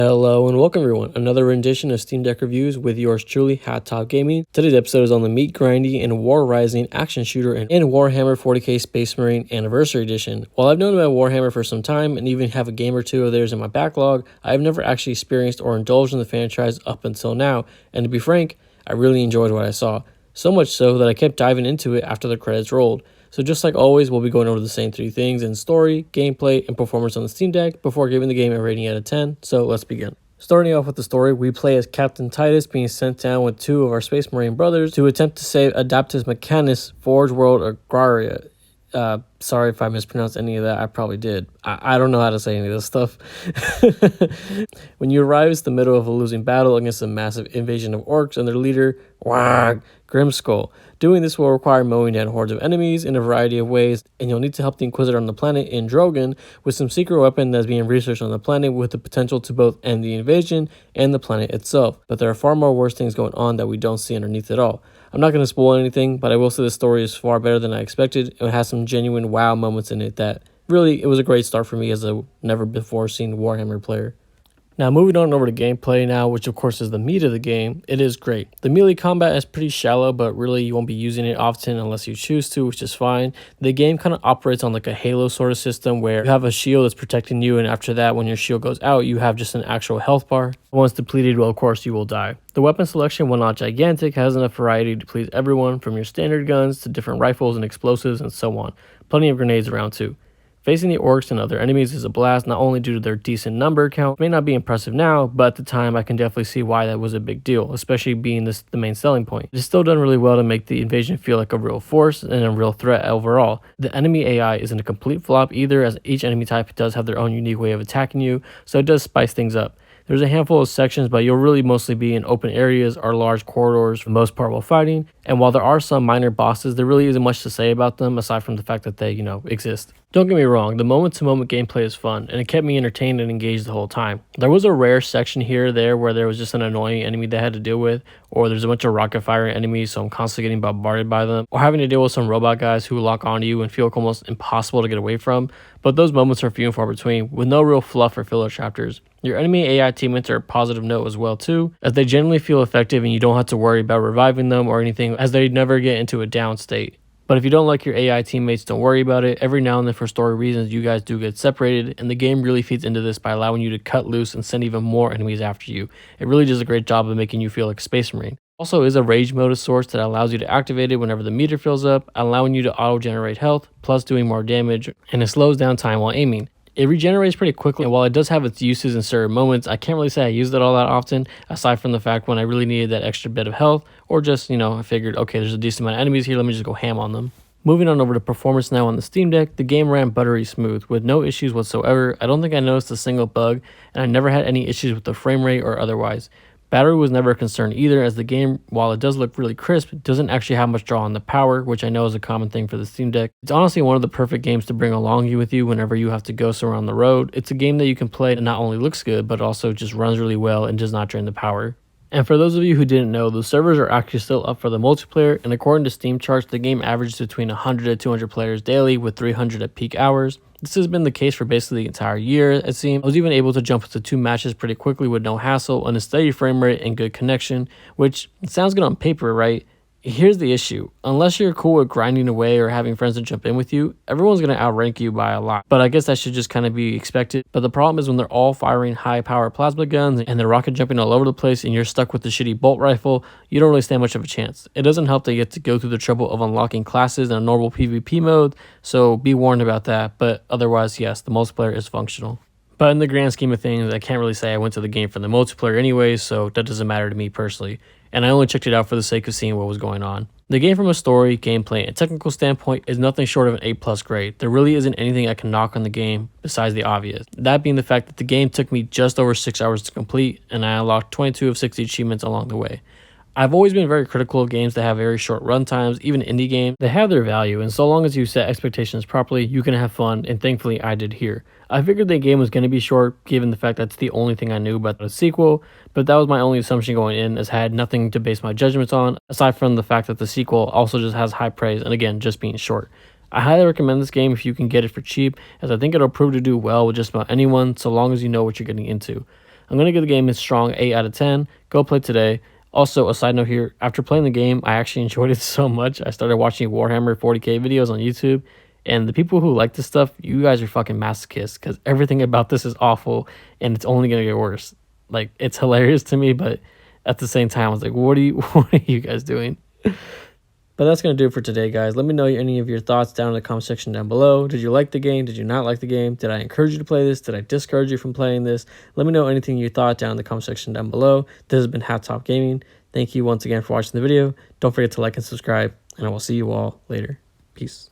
Hello and welcome everyone, another rendition of Steam Deck Reviews with yours truly, Hot Top Gaming. Today's episode is on the meat grinding and war rising action shooter in Warhammer 40k Space Marine Anniversary Edition. While I've known about Warhammer for some time and even have a game or two of theirs in my backlog, I've never actually experienced or indulged in the franchise up until now, and to be frank, I really enjoyed what I saw. So much so that I kept diving into it after the credits rolled. So just like always, we'll be going over the same three things in story, gameplay, and performance on the Steam Deck before giving the game a rating out of 10, so let's begin. Starting off with the story, we play as Captain Titus being sent down with two of our Space Marine brothers to attempt to save Adeptus Mechanis, Forge World Agraria. Sorry if I mispronounced any of that, I probably did. I don't know how to say any of this stuff. When you arrive, it's the middle of a losing battle against a massive invasion of orcs and their leader, Grimskull. Doing this will require mowing down hordes of enemies in a variety of ways, and you'll need to help the Inquisitor on the planet Indrogan with some secret weapon that's being researched on the planet with the potential to both end the invasion and the planet itself. But there are far more worse things going on that we don't see underneath it all. I'm not going to spoil anything, but I will say the story is far better than I expected, and it has some genuine wow moments in it that really, it was a great start for me as a never before seen Warhammer player. Now moving on over to gameplay now, which of course is the meat of the game, it is great. The melee combat is pretty shallow, but really you won't be using it often unless you choose to, which is fine. The game kind of operates on like a Halo sort of system where you have a shield that's protecting you, and after that, when your shield goes out, you have just an actual health bar. Once depleted, well of course you will die. The weapon selection, while not gigantic, has enough variety to please everyone, from your standard guns to different rifles and explosives and so on. Plenty of grenades around too. Facing the orcs and other enemies is a blast, not only due to their decent number count, may not be impressive now, but at the time I can definitely see why that was a big deal, especially being this the main selling point. It is still done really well to make the invasion feel like a real force and a real threat overall. The enemy AI isn't a complete flop either, as each enemy type does have their own unique way of attacking you, so it does spice things up. There's a handful of sections, but you'll really mostly be in open areas or large corridors for the most part while fighting, and while there are some minor bosses, there really isn't much to say about them aside from the fact that they, exist. Don't get me wrong, the moment-to-moment gameplay is fun, and it kept me entertained and engaged the whole time. There was a rare section here or there where there was just an annoying enemy that I had to deal with, or there's a bunch of rocket firing enemies, so I'm constantly getting bombarded by them, or having to deal with some robot guys who lock onto you and feel almost impossible to get away from, but those moments are few and far between, with no real fluff or filler chapters. Your enemy AI teammates are a positive note as well too, as they generally feel effective and you don't have to worry about reviving them or anything, as they never get into a down state. But if you don't like your AI teammates, don't worry about it. Every now and then for story reasons, you guys do get separated, and the game really feeds into this by allowing you to cut loose and send even more enemies after you. It really does a great job of making you feel like a Space Marine. Also is a rage mode of sorts that allows you to activate it whenever the meter fills up, allowing you to auto-generate health, plus doing more damage, and it slows down time while aiming. It regenerates pretty quickly, and while it does have its uses in certain moments, I can't really say I used it all that often, aside from the fact when I really needed that extra bit of health, or just, I figured, okay, there's a decent amount of enemies here, let me just go ham on them. Moving on over to performance now on the Steam Deck, the game ran buttery smooth, with no issues whatsoever. I don't think I noticed a single bug, and I never had any issues with the frame rate or otherwise. Battery was never a concern either, as the game, while it does look really crisp, doesn't actually have much draw on the power, which I know is a common thing for the Steam Deck. It's honestly one of the perfect games to bring along with you whenever you have to go somewhere on the road. It's a game that you can play that not only looks good, but also just runs really well and does not drain the power. And for those of you who didn't know, the servers are actually still up for the multiplayer, and according to Steam charts, the game averages between 100 to 200 players daily, with 300 at peak hours. This has been the case for basically the entire year, it seems. I was even able to jump into 2 matches pretty quickly with no hassle, and a steady frame rate and good connection, which sounds good on paper, right? Here's the issue. Unless you're cool with grinding away or having friends to jump in with you, everyone's going to outrank you by a lot. But I guess that should just kind of be expected. But the problem is when they're all firing high-power plasma guns and they're rocket jumping all over the place and you're stuck with the shitty bolt rifle, you don't really stand much of a chance. It doesn't help that you have to go through the trouble of unlocking classes in a normal PvP mode, so be warned about that. But otherwise, yes, the multiplayer is functional. But in the grand scheme of things, I can't really say I went to the game for the multiplayer anyway, so that doesn't matter to me personally. And I only checked it out for the sake of seeing what was going on. The game from a story, gameplay, and technical standpoint is nothing short of an A+ grade. There really isn't anything I can knock on the game besides the obvious. That being the fact that the game took me just over 6 hours to complete, and I unlocked 22 of 60 achievements along the way. I've always been very critical of games that have very short run times, even indie games. They have their value, and so long as you set expectations properly, you can have fun, and thankfully I did here. I figured the game was going to be short, given the fact that's the only thing I knew about the sequel, but that was my only assumption going in, as I had nothing to base my judgments on, aside from the fact that the sequel also just has high praise, and again, just being short. I highly recommend this game if you can get it for cheap, as I think it'll prove to do well with just about anyone, so long as you know what you're getting into. I'm going to give the game a strong 8 out of 10. Go play today. Also, a side note here, after playing the game, I actually enjoyed it so much. I started watching Warhammer 40k videos on YouTube, and the people who like this stuff, you guys are fucking masochists, because everything about this is awful, and it's only going to get worse. Like, it's hilarious to me, but at the same time, I was like, what are you guys doing? But that's going to do it for today, guys. Let me know any of your thoughts down in the comment section down below. Did you like the game? Did you not like the game? Did I encourage you to play this? Did I discourage you from playing this? Let me know anything you thought down in the comment section down below. This has been Hat Top Gaming. Thank you once again for watching the video. Don't forget to like and subscribe, and I will see you all later. Peace.